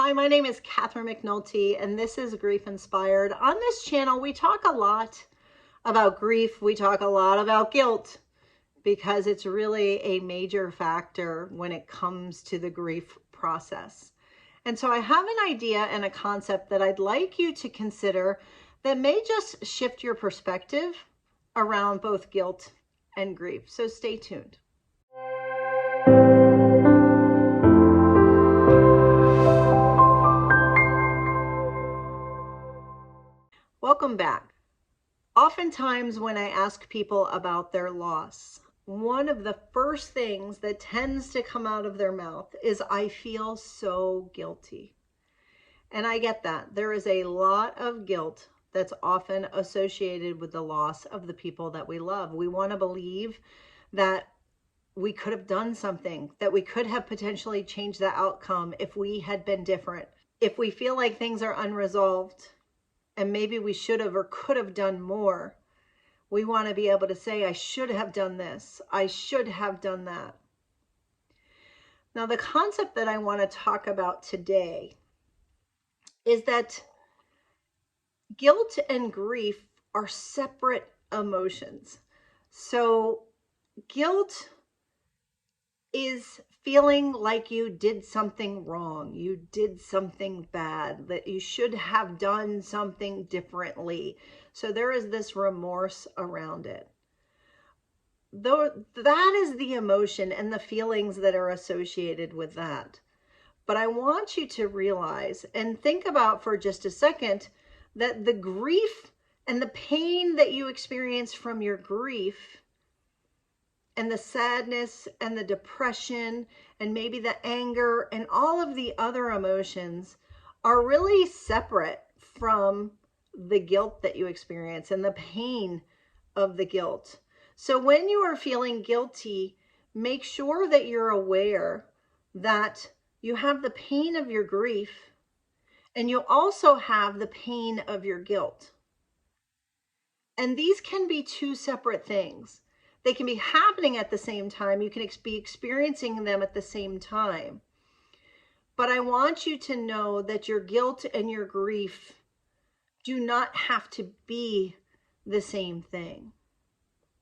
Hi, my name is Catherine McNulty, and this is Grief Inspired. On this channel, we talk a lot about grief. We talk a lot about guilt because it's really a major factor when it comes to the grief process. And so I have an idea and a concept that I'd like you to consider that may just shift your perspective around both guilt and grief. So stay tuned. Welcome back. Oftentimes when I ask people about their loss, one of the first things that tends to come out of their mouth is, "I feel so guilty." And I get that. There is a lot of guilt that's often associated with the loss of the people that we love. We want to believe that we could have done something, that we could have potentially changed the outcome if we had been different. If we feel like things are unresolved, and maybe we should have or could have done more, we want to be able to say, I should have done this. I should have done that. Now, the concept that I want to talk about today is that guilt and grief are separate emotions. So guilt is feeling like you did something wrong, you did something bad, that you should have done something differently. So there is this remorse around it. Though that is the emotion and the feelings that are associated with that. But I want you to realize and think about for just a second that the grief and the pain that you experience from your grief and the sadness and the depression and maybe the anger and all of the other emotions are really separate from the guilt that you experience and the pain of the guilt. So when you are feeling guilty, make sure that you're aware that you have the pain of your grief and you also have the pain of your guilt. And these can be two separate things. They can be happening at the same time. You can be experiencing them at the same time. But I want you to know that your guilt and your grief do not have to be the same thing.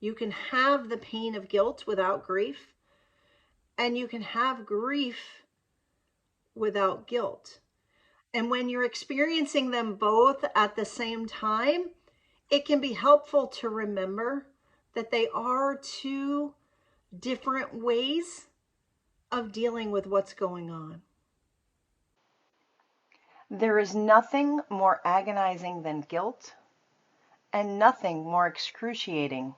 You can have the pain of guilt without grief, and you can have grief without guilt. And when you're experiencing them both at the same time, it can be helpful to remember that they are two different ways of dealing with what's going on. There is nothing more agonizing than guilt, and nothing more excruciating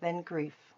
than grief.